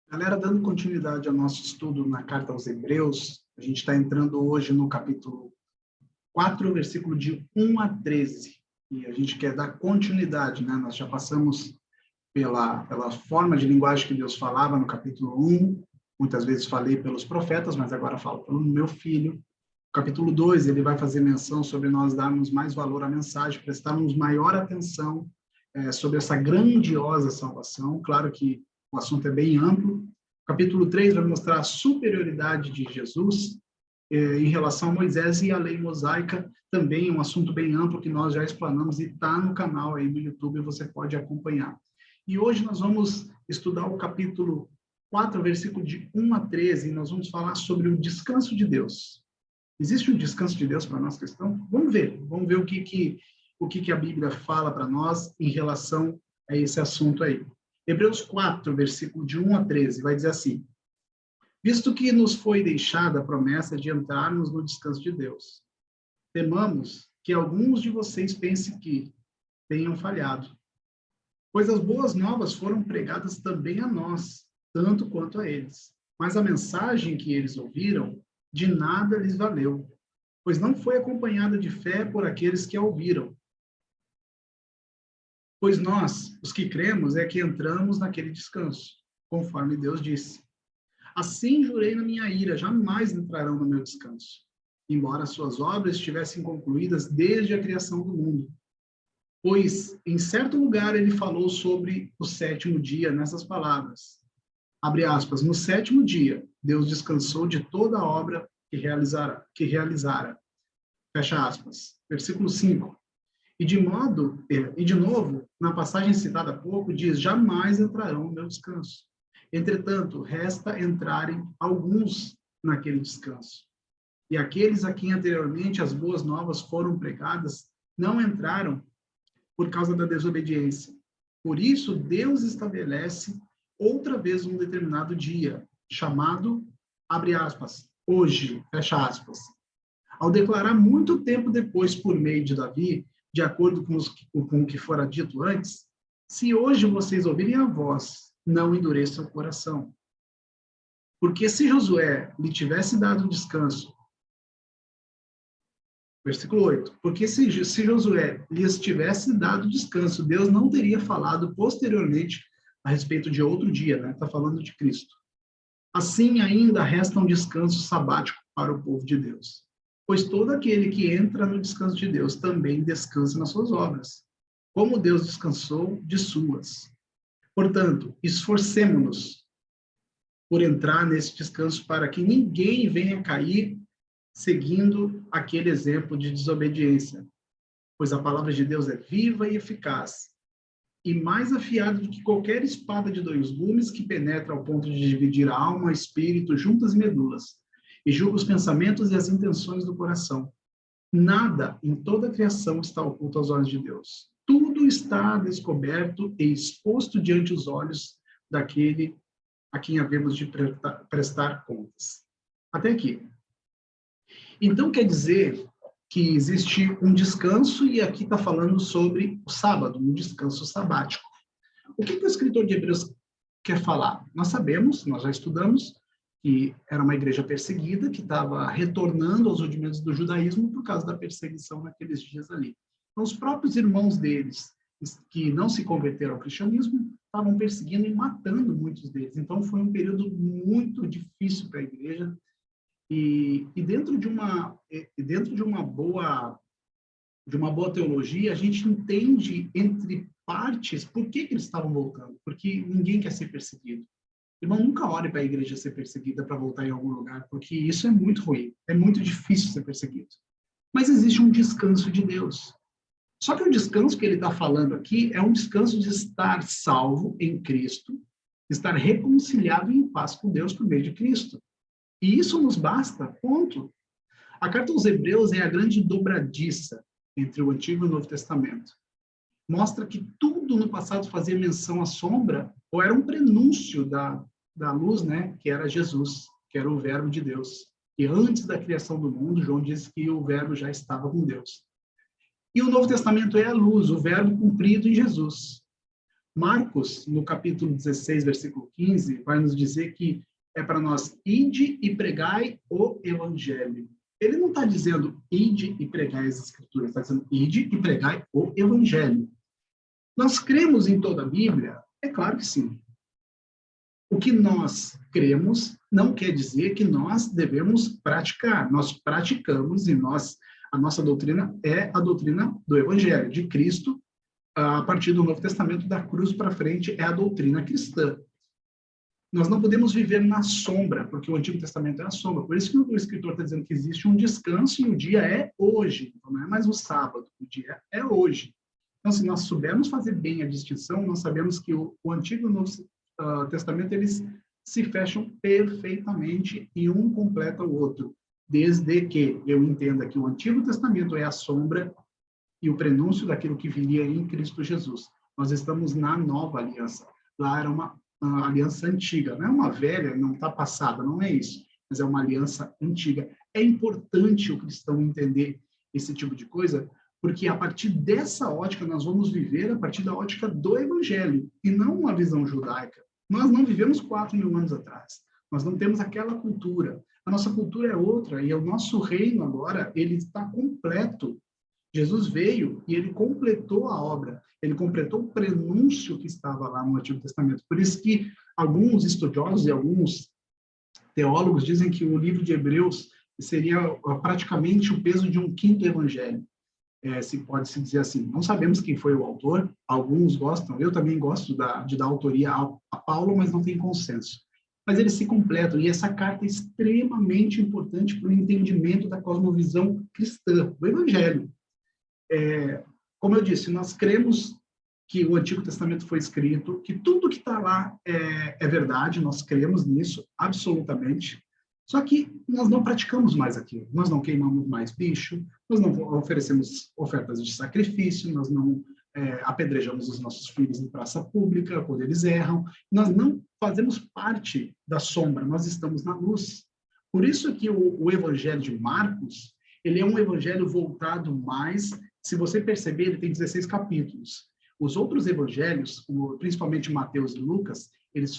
Galera, dando continuidade ao nosso estudo na Carta aos Hebreus, a gente está entrando hoje no capítulo 4, versículo de 1 a 13. E a gente quer dar continuidade, né? Nós já passamos pela forma de linguagem que Deus falava no capítulo 1. Muitas vezes falei pelos profetas, mas agora falo pelo meu filho. No capítulo 2, ele vai fazer menção sobre nós darmos mais valor à mensagem, prestarmos maior atenção sobre essa grandiosa salvação. Claro que o assunto é bem amplo. O capítulo 3 vai mostrar a superioridade de Jesus em relação a Moisés e a lei mosaica, também um assunto bem amplo que nós já explanamos e está no canal aí do YouTube, você pode acompanhar. E hoje nós vamos estudar o capítulo 4, versículo de 1 a 13, e nós vamos falar sobre o descanso de Deus. Existe um descanso de Deus para nós cristãos? Vamos ver o que a Bíblia fala para nós em relação a esse assunto aí. Hebreus 4, versículo de 1 a 13, vai dizer assim: visto que nos foi deixada a promessa de entrarmos no descanso de Deus, temamos que alguns de vocês pensem que tenham falhado, pois as boas novas foram pregadas também a nós, tanto quanto a eles. Mas a mensagem que eles ouviram, de nada lhes valeu, pois não foi acompanhada de fé por aqueles que a ouviram. Pois nós, os que cremos, é que entramos naquele descanso, conforme Deus disse. Assim jurei na minha ira, jamais entrarão no meu descanso, embora suas obras estivessem concluídas desde a criação do mundo. Pois, em certo lugar, ele falou sobre o sétimo dia, nessas palavras, abre aspas, no sétimo dia, Deus descansou de toda a obra que realizara, fecha aspas. Versículo 5. E de novo, na passagem citada há pouco, diz, jamais entrarão no meu descanso. Entretanto, resta entrarem alguns naquele descanso. E aqueles a quem anteriormente as boas novas foram pregadas, não entraram por causa da desobediência. Por isso, Deus estabelece outra vez um determinado dia, chamado, abre aspas, hoje, fecha aspas. Ao declarar muito tempo depois, por meio de Davi, de acordo com o que fora dito antes, se hoje vocês ouvirem a voz, não endureçam o coração. Porque se Josué lhe tivesse dado descanso, versículo 8, porque se Josué lhes tivesse dado descanso, Deus não teria falado posteriormente a respeito de outro dia, né? Está falando de Cristo. Assim ainda resta um descanso sabático para o povo de Deus. Pois todo aquele que entra no descanso de Deus também descansa nas suas obras, como Deus descansou de suas. Portanto, esforcemo-nos por entrar nesse descanso para que ninguém venha cair seguindo aquele exemplo de desobediência. Pois a palavra de Deus é viva e eficaz, e mais afiada do que qualquer espada de dois gumes que penetra ao ponto de dividir a alma, espírito, juntas e medulas, e julga os pensamentos e as intenções do coração. Nada em toda a criação está oculto aos olhos de Deus. Tudo está descoberto e exposto diante dos olhos daquele a quem havemos de prestar contas. Até aqui. Então, quer dizer que existe um descanso, e aqui está falando sobre o sábado, um descanso sabático. O que o escritor de Hebreus quer falar? Nós sabemos, nós já estudamos, que era uma igreja perseguida, que estava retornando aos rudimentos do judaísmo por causa da perseguição naqueles dias ali. Então, os próprios irmãos deles, que não se converteram ao cristianismo, estavam perseguindo e matando muitos deles. Então, foi um período muito difícil para a igreja. E dentro de uma boa teologia, a gente entende entre partes por que eles estavam voltando, porque ninguém quer ser perseguido. Irmão, nunca ore para a igreja ser perseguida para voltar em algum lugar, porque isso é muito ruim, é muito difícil ser perseguido. Mas existe um descanso de Deus. Só que o descanso que ele está falando aqui é um descanso de estar salvo em Cristo, estar reconciliado em paz com Deus por meio de Cristo. E isso nos basta, ponto. A carta aos Hebreus é a grande dobradiça entre o Antigo e o Novo Testamento. Mostra que tudo no passado fazia menção à sombra, ou era um prenúncio da luz, né, que era Jesus, que era o Verbo de Deus. E antes da criação do mundo, João diz que o Verbo já estava com Deus. E o Novo Testamento é a luz, o Verbo cumprido em Jesus. Marcos, no capítulo 16, versículo 15, vai nos dizer que é para nós, ide e pregai o evangelho. Ele não está dizendo, ide e pregai as escrituras, está dizendo, ide e pregai o evangelho. Nós cremos em toda a Bíblia? É claro que sim. O que nós cremos não quer dizer que nós devemos praticar. Nós praticamos e a nossa doutrina é a doutrina do Evangelho, de Cristo. A partir do Novo Testamento, da cruz para frente, é a doutrina cristã. Nós não podemos viver na sombra, porque o Antigo Testamento é a sombra. Por isso que o escritor está dizendo que existe um descanso e o dia é hoje. Então, não é mais o sábado, o dia é hoje. Então, se nós soubermos fazer bem a distinção, nós sabemos que o Antigo e o Novo Testamento, eles se fecham perfeitamente e um completa o outro, desde que eu entenda que o Antigo Testamento é a sombra e o prenúncio daquilo que viria em Cristo Jesus. Nós estamos na nova aliança. Lá era uma aliança antiga, não é uma velha, não está passada, não é isso, mas é uma aliança antiga. É importante o cristão entender esse tipo de coisa, porque a partir dessa ótica nós vamos viver a partir da ótica do Evangelho, e não uma visão judaica. Nós não vivemos 4.000 anos atrás. Nós não temos aquela cultura. A nossa cultura é outra, e o nosso reino agora, ele está completo. Jesus veio e ele completou a obra. Ele completou o prenúncio que estava lá no Antigo Testamento. Por isso que alguns estudiosos e alguns teólogos dizem que o livro de Hebreus seria praticamente o peso de um quinto evangelho. Se pode se dizer assim. Não sabemos quem foi o autor, alguns gostam, eu também gosto de dar autoria a Paulo, mas não tem consenso. Mas eles se completam, e essa carta é extremamente importante para o entendimento da cosmovisão cristã, do Evangelho. Como eu disse, nós cremos que o Antigo Testamento foi escrito, que tudo que está lá é verdade, nós cremos nisso, absolutamente. Só que nós não praticamos mais aquilo, nós não queimamos mais bicho, nós não oferecemos ofertas de sacrifício, nós não apedrejamos os nossos filhos em praça pública quando eles erram, nós não fazemos parte da sombra, nós estamos na luz. Por isso que o Evangelho de Marcos, ele é um evangelho voltado mais, se você perceber, ele tem 16 capítulos. Os outros evangelhos, principalmente Mateus e Lucas, eles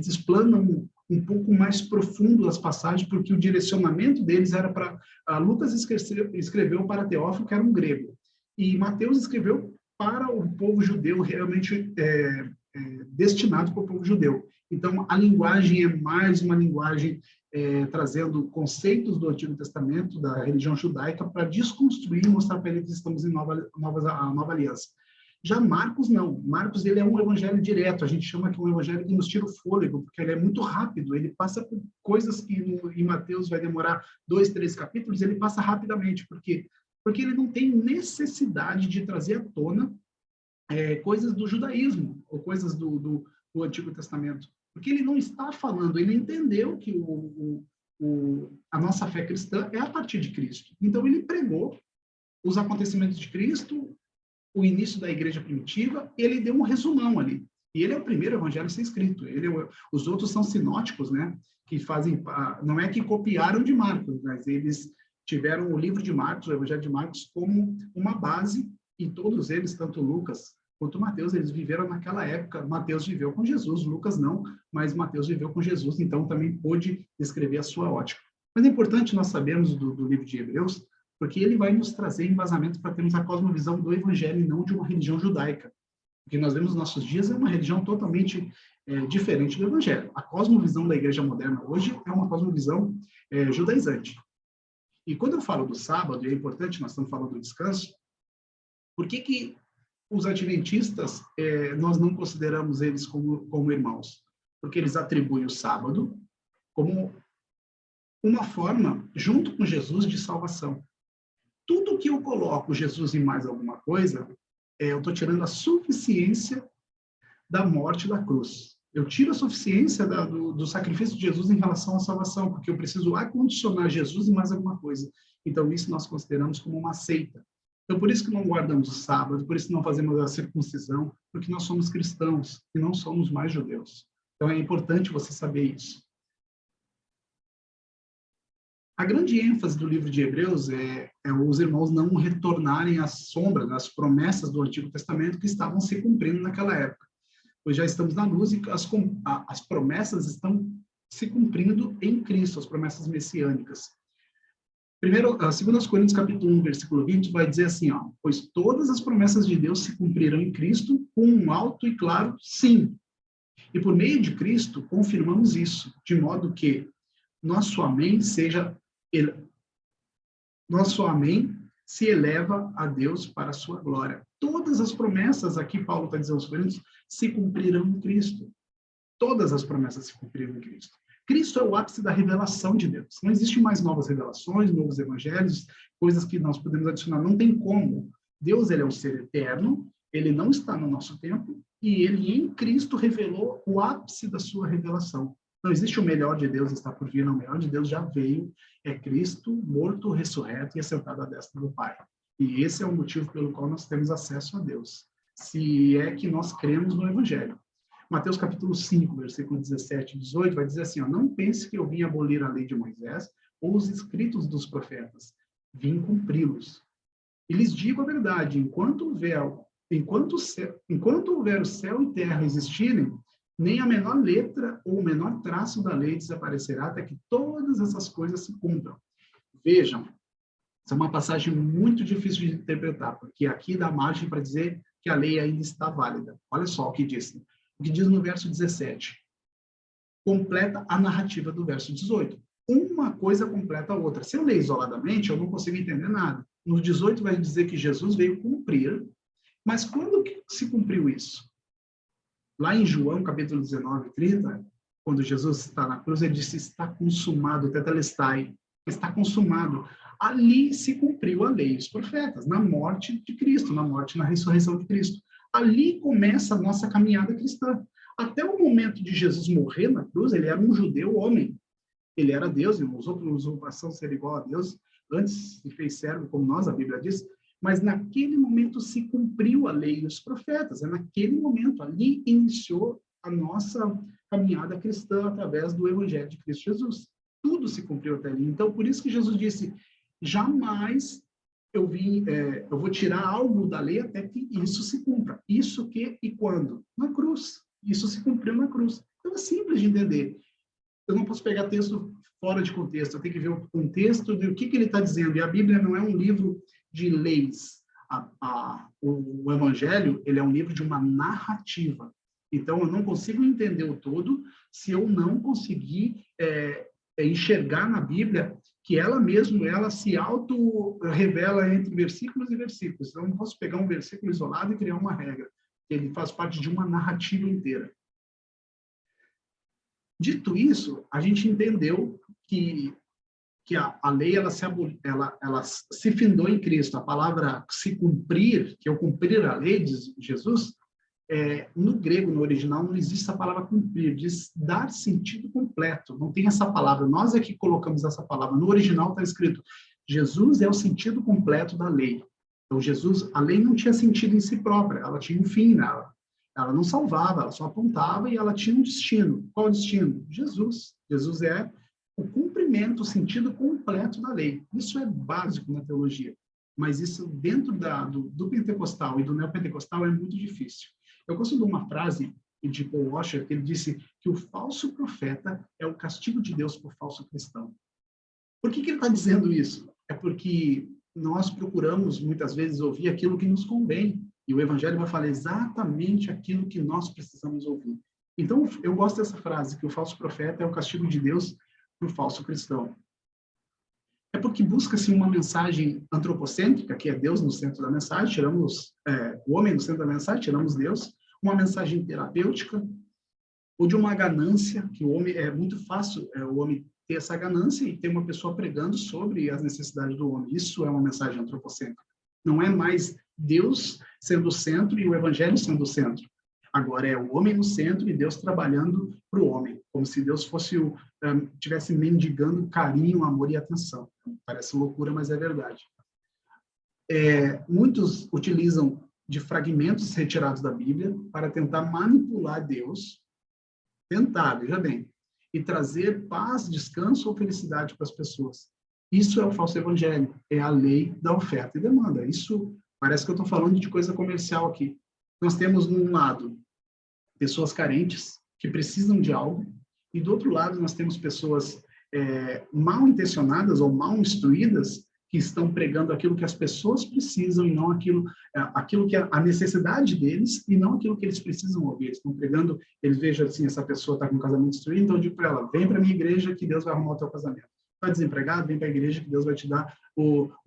explanam um pouco mais profundo as passagens, porque o direcionamento deles era para... Lucas escreveu para Teófilo, que era um grego, e Mateus escreveu para o povo judeu, realmente destinado para o povo judeu. Então, a linguagem é mais uma linguagem trazendo conceitos do Antigo Testamento, da religião judaica, para desconstruir e mostrar para ele que estamos em nova aliança. Já Marcos, não. Marcos, ele é um evangelho direto. A gente chama que é um evangelho que nos tira o fôlego, porque ele é muito rápido. Ele passa por coisas que em Mateus vai demorar 2, 3 capítulos, ele passa rapidamente. Por quê? Porque ele não tem necessidade de trazer à tona coisas do judaísmo, ou coisas do Antigo Testamento. Porque ele não está falando, ele entendeu que a nossa fé cristã é a partir de Cristo. Então, ele pregou os acontecimentos de Cristo, o início da igreja primitiva, ele deu um resumão ali. E ele é o primeiro evangelho a ser escrito. Os outros são sinóticos, né? Que fazem... Não é que copiaram de Marcos, mas eles tiveram o livro de Marcos, o evangelho de Marcos, como uma base, e todos eles, tanto Lucas quanto Mateus, eles viveram naquela época. Mateus viveu com Jesus, Lucas não, mas Mateus viveu com Jesus, então também pôde escrever a sua ótica. Mas é importante nós sabermos do livro de Hebreus, porque ele vai nos trazer embasamento para termos a cosmovisão do evangelho e não de uma religião judaica. O que nós vemos nos nossos dias é uma religião totalmente diferente do evangelho. A cosmovisão da igreja moderna hoje é uma cosmovisão judaizante. E quando eu falo do sábado, e é importante, nós estamos falando do descanso, por que os adventistas, nós não consideramos eles como irmãos? Porque eles atribuem o sábado como uma forma, junto com Jesus, de salvação. Tudo que eu coloco Jesus em mais alguma coisa, eu estou tirando a suficiência da morte da cruz. Eu tiro a suficiência do sacrifício de Jesus em relação à salvação, porque eu preciso acondicionar Jesus em mais alguma coisa. Então, isso nós consideramos como uma seita. Então, por isso que não guardamos o sábado, por isso que não fazemos a circuncisão, porque nós somos cristãos e não somos mais judeus. Então, é importante você saber isso. A grande ênfase do livro de Hebreus é os irmãos não retornarem às sombras, às promessas do Antigo Testamento que estavam se cumprindo naquela época. Pois já estamos na luz e as promessas estão se cumprindo em Cristo, as promessas messiânicas. Primeiro, 2 Coríntios capítulo 1, versículo 20, vai dizer assim, ó, pois todas as promessas de Deus se cumprirão em Cristo com um alto e claro sim. E por meio de Cristo, confirmamos isso, de modo que nosso amém se eleva a Deus para a sua glória. Todas as promessas, aqui Paulo está dizendo aos Coríntios, se cumprirão em Cristo. Todas as promessas se cumpriram em Cristo. Cristo é o ápice da revelação de Deus. Não existe mais novas revelações, novos evangelhos, coisas que nós podemos adicionar. Não tem como. Deus, ele é um ser eterno, ele não está no nosso tempo, e ele, em Cristo, revelou o ápice da sua revelação. Não existe o melhor de Deus está por vir, não. O melhor de Deus já veio, é Cristo, morto, ressurreto e assentado à destra do Pai. E esse é o motivo pelo qual nós temos acesso a Deus, se é que nós cremos no Evangelho. Mateus capítulo 5, versículo 17 e 18, vai dizer assim, ó, não pense que eu vim abolir a lei de Moisés ou os escritos dos profetas, vim cumpri-los. E lhes digo a verdade, enquanto houver o céu e terra existirem, nem a menor letra ou o menor traço da lei desaparecerá até que todas essas coisas se cumpram. Vejam, essa é uma passagem muito difícil de interpretar, porque aqui dá margem para dizer que a lei ainda está válida. Olha só o que diz. O que diz no verso 17. Completa a narrativa do verso 18. Uma coisa completa a outra. Se eu ler isoladamente, eu não consigo entender nada. No 18 vai dizer que Jesus veio cumprir, mas quando que se cumpriu isso? Lá em João, capítulo 19, 30, quando Jesus está na cruz, ele disse, está consumado, tetelestai, está consumado. Ali se cumpriu a lei e os profetas, na morte de Cristo, na morte e na ressurreição de Cristo. Ali começa a nossa caminhada cristã. Até o momento de Jesus morrer na cruz, ele era um judeu homem. Ele era Deus, e não usou por usurpação ser igual a Deus, antes se fez servo, como nós, a Bíblia diz, mas naquele momento se cumpriu a lei e os profetas. É naquele momento, ali iniciou a nossa caminhada cristã através do Evangelho de Cristo Jesus. Tudo se cumpriu até ali. Então, por isso que Jesus disse, jamais eu vou tirar algo da lei até que isso se cumpra. Isso que e quando? Na cruz. Isso se cumpriu na cruz. Então, é simples de entender. Eu não posso pegar texto fora de contexto, eu tenho que ver o contexto do que ele está dizendo. E a Bíblia não é um livro de leis. O Evangelho, ele é um livro de uma narrativa. Então, eu não consigo entender o todo se eu não conseguir enxergar na Bíblia que ela se auto-revela entre versículos e versículos. Então, eu não posso pegar um versículo isolado e criar uma regra. Ele faz parte de uma narrativa inteira. Dito isso, a gente entendeu que a lei ela se findou em Cristo. A palavra se cumprir, que é o cumprir a lei, diz Jesus, no grego, no original, não existe a palavra cumprir, diz dar sentido completo. Não tem essa palavra. Nós é que colocamos essa palavra. No original está escrito, Jesus é o sentido completo da lei. Então, a lei não tinha sentido em si própria, ela tinha um fim nela. Ela não salvava, ela só apontava e ela tinha um destino. Qual o destino? Jesus. Jesus é o cumprimento, o sentido completo da lei. Isso é básico na teologia. Mas isso dentro do pentecostal e do neopentecostal é muito difícil. Eu gosto de uma frase de Paul Washer, que ele disse que o falso profeta é o castigo de Deus por falso cristão. Por que ele está dizendo isso? É porque nós procuramos, muitas vezes, ouvir aquilo que nos convém. E o Evangelho vai falar exatamente aquilo que nós precisamos ouvir. Então, eu gosto dessa frase, que o falso profeta é o castigo de Deus para o falso cristão. É porque busca-se uma mensagem antropocêntrica, que é Deus no centro da mensagem, tiramos o homem no centro da mensagem, tiramos Deus, uma mensagem terapêutica, ou de uma ganância, que o homem é muito fácil o homem ter essa ganância e ter uma pessoa pregando sobre as necessidades do homem. Isso é uma mensagem antropocêntrica. Não é mais Deus sendo o centro e o Evangelho sendo o centro. Agora é o homem no centro e Deus trabalhando para o homem, como se Deus tivesse mendigando carinho, amor e atenção. Parece loucura, mas é verdade. Muitos utilizam de fragmentos retirados da Bíblia para tentar manipular Deus, veja bem, e trazer paz, descanso ou felicidade para as pessoas. Isso é o falso evangelho, é a lei da oferta e demanda. Isso parece que eu estou falando de coisa comercial aqui. Nós temos, num lado, pessoas carentes que precisam de algo, e do outro lado nós temos pessoas mal intencionadas ou mal instruídas que estão pregando aquilo que as pessoas precisam e não aquilo que é a necessidade deles e não aquilo que eles precisam ouvir. Eles estão pregando, eles vejam assim, essa pessoa está com um casamento destruído, então eu digo para ela, vem para a minha igreja que Deus vai arrumar o teu casamento. Está desempregado? Vem para a igreja que Deus vai te dar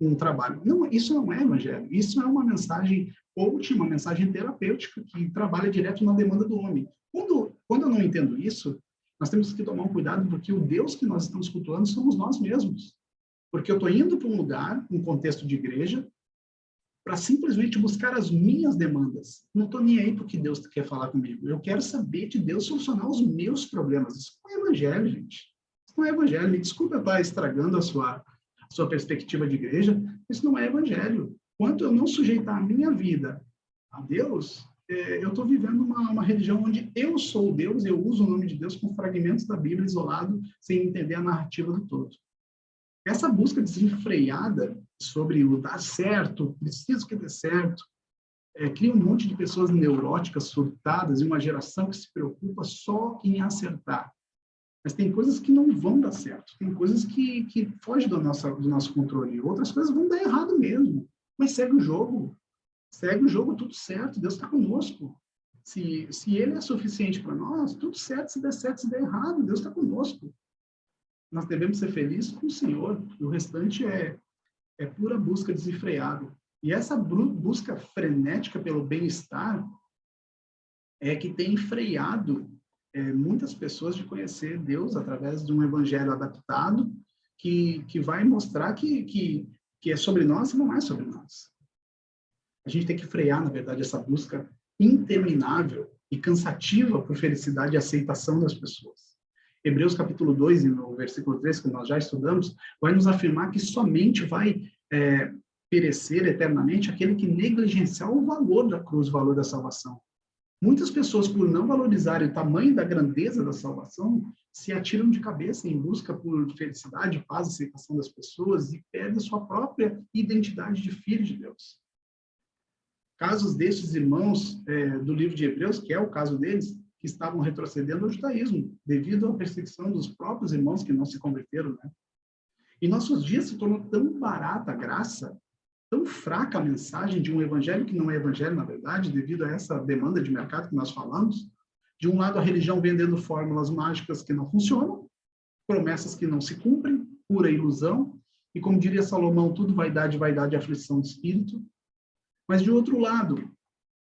um trabalho. Não, isso não é evangelho, isso é uma mensagem coaching, uma mensagem terapêutica que trabalha direto na demanda do homem. Quando eu não entendo isso, nós temos que tomar um cuidado, porque o Deus que nós estamos cultuando somos nós mesmos. Porque eu estou indo para um lugar, um contexto de igreja, para simplesmente buscar as minhas demandas. Não estou nem aí porque Deus quer falar comigo. Eu quero saber de Deus solucionar os meus problemas. Isso não é evangelho, gente. Isso não é evangelho. Me desculpa estar estragando a sua perspectiva de igreja. Isso não é evangelho. Quanto eu não sujeitar a minha vida a Deus, eu estou vivendo uma religião onde eu sou Deus, eu uso o nome de Deus com fragmentos da Bíblia isolado, sem entender a narrativa do todo. Essa busca desenfreada sobre o dar certo, preciso que dê certo, cria um monte de pessoas neuróticas, surtadas, e uma geração que se preocupa só em acertar. Mas tem coisas que não vão dar certo, tem coisas que fogem do nosso controle, outras coisas vão dar errado mesmo. Mas segue o jogo, tudo certo, Deus está conosco. Se Ele é suficiente para nós, tudo certo, se der certo, se der errado, Deus está conosco. Nós devemos ser felizes com o Senhor, e o restante é pura busca desenfreada. E essa busca frenética pelo bem-estar é que tem freado muitas pessoas de conhecer Deus através de um evangelho adaptado que vai mostrar que é sobre nós e não é sobre nós. A gente tem que frear, na verdade, essa busca interminável e cansativa por felicidade e aceitação das pessoas. Hebreus capítulo 2, no versículo 3, que nós já estudamos, vai nos afirmar que somente vai perecer eternamente aquele que negligenciar o valor da cruz, o valor da salvação. Muitas pessoas, por não valorizarem o tamanho da grandeza da salvação, se atiram de cabeça em busca por felicidade, paz, aceitação das pessoas e perdem sua própria identidade de filho de Deus. Casos destes irmãos do livro de Hebreus, que é o caso deles, que estavam retrocedendo ao judaísmo, devido à perseguição dos próprios irmãos que não se converteram, né? Em nossos dias se tornou tão barata a graça, tão fraca a mensagem de um evangelho que não é evangelho, na verdade, devido a essa demanda de mercado que nós falamos. De um lado, a religião vendendo fórmulas mágicas que não funcionam, promessas que não se cumprem, pura ilusão, e como diria Salomão, tudo vaidade, vaidade e aflição de espírito. Mas, de outro lado,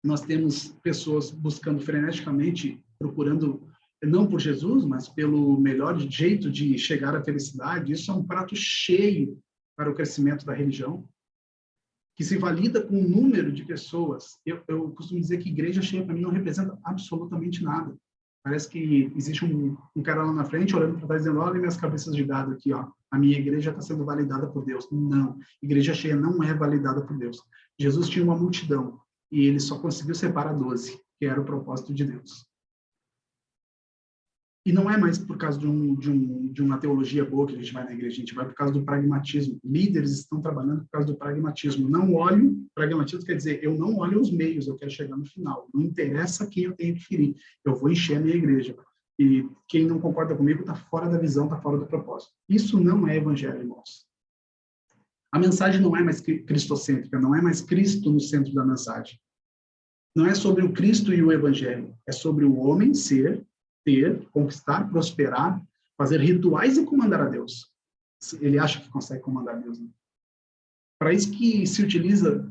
nós temos pessoas buscando freneticamente, procurando, não por Jesus, mas pelo melhor jeito de chegar à felicidade. Isso é um prato cheio para o crescimento da religião, que se valida com um número de pessoas. Eu costumo dizer que igreja cheia, para mim, não representa absolutamente nada. Parece que existe um cara lá na frente, olhando para trás, dizendo, olha minhas cabeças de gado aqui, ó. A minha igreja está sendo validada por Deus. Não, igreja cheia não é validada por Deus. Jesus tinha uma multidão, e ele só conseguiu separar 12, que era o propósito de Deus. E não é mais por causa de uma teologia boa que a gente vai na igreja, a gente vai por causa do pragmatismo. Líderes estão trabalhando por causa do pragmatismo. Não olho, pragmatismo quer dizer, eu não olho os meios, eu quero chegar no final. Não interessa quem eu tenho que ferir, eu vou encher a minha igreja. E quem não concorda comigo está fora da visão, está fora do propósito. Isso não é evangelho, irmãos. A mensagem não é mais cristocêntrica, não é mais Cristo no centro da mensagem. Não é sobre o Cristo e o evangelho, é sobre o homem ser, ter, conquistar, prosperar, fazer rituais e comandar a Deus. Ele acha que consegue comandar a Deus, né? Para isso que se utiliza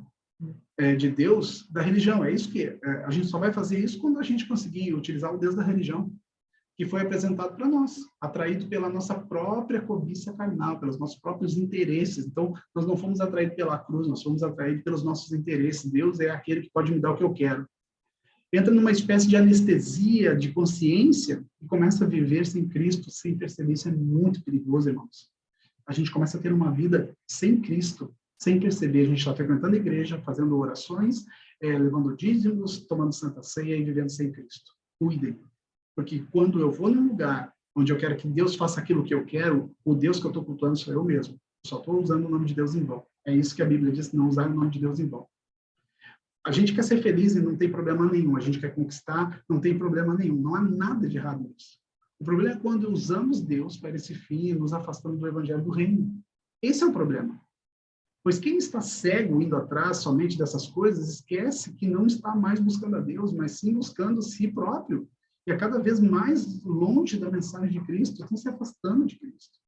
de Deus da religião. É isso que a gente só vai fazer isso quando a gente conseguir utilizar o Deus da religião, que foi apresentado para nós, atraído pela nossa própria cobiça carnal, pelos nossos próprios interesses. Então, nós não fomos atraídos pela cruz, nós fomos atraídos pelos nossos interesses. Deus é aquele que pode me dar o que eu quero. Entra numa espécie de anestesia, de consciência, e começa a viver sem Cristo, sem perceber. Isso é muito perigoso, irmãos. A gente começa a ter uma vida sem Cristo, sem perceber. A gente está frequentando a igreja, fazendo orações, levando dízimos, tomando santa ceia e vivendo sem Cristo. Cuidem. Porque quando eu vou num lugar onde eu quero que Deus faça aquilo que eu quero, o Deus que eu estou cultuando sou eu mesmo. só estou usando o nome de Deus em vão. É isso que a Bíblia diz, não usar o nome de Deus em vão. A gente quer ser feliz e não tem problema nenhum. A gente quer conquistar, não tem problema nenhum. Não há nada de errado nisso. O problema é quando usamos Deus para esse fim e nos afastamos do evangelho do reino. Esse é o problema. Pois quem está cego indo atrás somente dessas coisas, esquece que não está mais buscando a Deus, mas sim buscando si próprio. E a cada vez mais longe da mensagem de Cristo, estão se afastando de Cristo.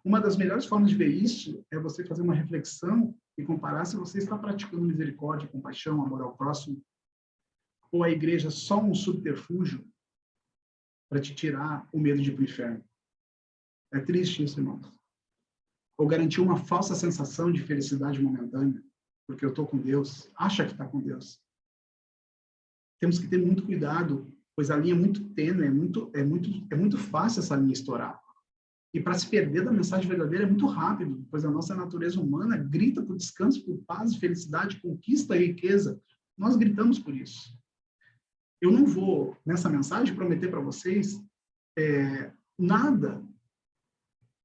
Uma das melhores formas de ver isso é você fazer uma reflexão e comparar se você está praticando misericórdia, compaixão, amor ao próximo, ou a igreja é só um subterfúgio para te tirar o medo de ir para o inferno. É triste isso, irmãos. Ou garantir uma falsa sensação de felicidade momentânea, porque eu estou com Deus, acha que está com Deus. Temos que ter muito cuidado, pois a linha é muito tênue, é muito fácil essa linha estourar. E para se perder da mensagem verdadeira é muito rápido, pois a nossa natureza humana grita por descanso, por paz, felicidade, conquista e riqueza. Nós gritamos por isso. Eu não vou, nessa mensagem, prometer para vocês nada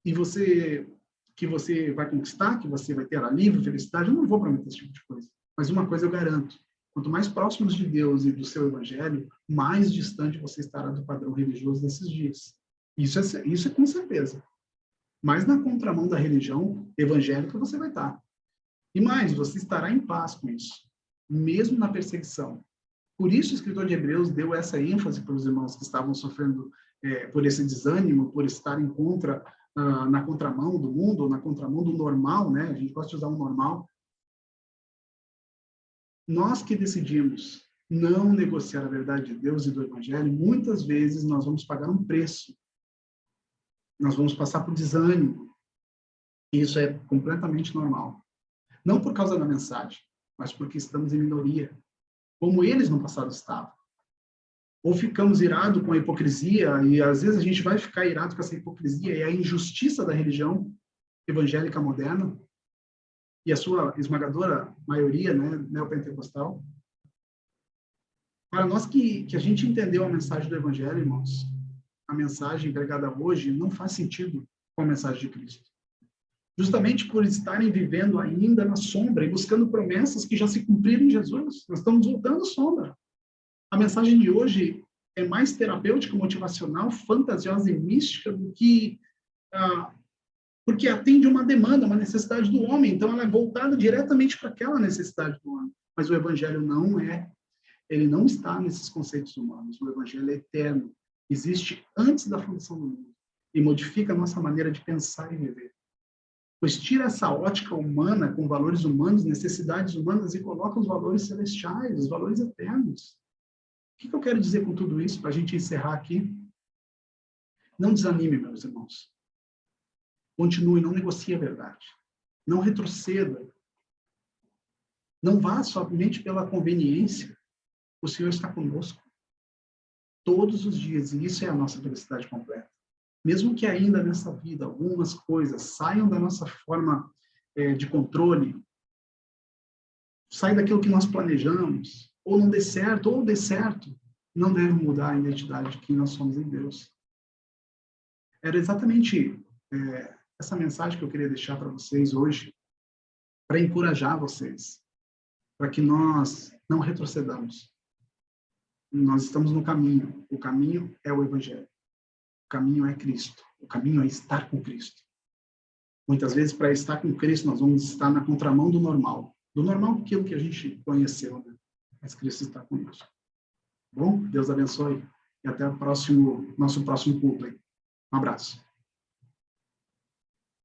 que você vai conquistar, que você vai ter alívio, felicidade. Eu não vou prometer esse tipo de coisa. Mas uma coisa eu garanto, quanto mais próximos de Deus e do seu evangelho, mais distante você estará do padrão religioso desses dias. Isso é com certeza. Mas na contramão da religião evangélica você vai estar. E mais, você estará em paz com isso, mesmo na perseguição. Por isso o escritor de Hebreus deu essa ênfase para os irmãos que estavam sofrendo por esse desânimo, por estarem na contramão do mundo, ou na contramão do normal, né? A gente gosta de usar o normal. Nós que decidimos não negociar a verdade de Deus e do evangelho, muitas vezes nós vamos pagar um preço. Nós vamos passar por desânimo. Isso é completamente normal. Não por causa da mensagem, mas porque estamos em minoria, como eles no passado estavam. Ou ficamos irados com a hipocrisia, e às vezes a gente vai ficar irado com essa hipocrisia e a injustiça da religião evangélica moderna, e a sua esmagadora maioria, né, neopentecostal. Para nós que a gente entendeu a mensagem do evangelho, irmãos, a mensagem pregada hoje não faz sentido com a mensagem de Cristo. Justamente por estarem vivendo ainda na sombra e buscando promessas que já se cumpriram em Jesus. Nós estamos voltando à sombra. A mensagem de hoje é mais terapêutica, motivacional, fantasiosa e mística do que... porque atende uma demanda, uma necessidade do homem. Então, ela é voltada diretamente para aquela necessidade do homem. Mas o evangelho não é. Ele não está nesses conceitos humanos. O evangelho é eterno. Existe antes da fundação do mundo. E modifica a nossa maneira de pensar e viver. Pois tira essa ótica humana, com valores humanos, necessidades humanas, e coloca os valores celestiais, os valores eternos. O que eu quero dizer com tudo isso, para a gente encerrar aqui? Não desanime, meus irmãos. Continue, não negocie a verdade. Não retroceda. Não vá somente pela conveniência. O Senhor está conosco todos os dias, e isso é a nossa felicidade completa. Mesmo que ainda nessa vida algumas coisas saiam da nossa forma de controle, saiam daquilo que nós planejamos, ou não dê certo, ou dê certo, não deve mudar a identidade de quem nós somos em Deus. Era exatamente essa mensagem que eu queria deixar para vocês hoje, para encorajar vocês, para que nós não retrocedamos. Nós estamos no caminho. O caminho é o Evangelho. O caminho é Cristo. O caminho é estar com Cristo. Muitas vezes, para estar com Cristo, nós vamos estar na contramão do normal. Do normal, aquilo que a gente conheceu, né? Mas Cristo está conosco. Bom, Deus abençoe. E até o nosso próximo culto. Um abraço.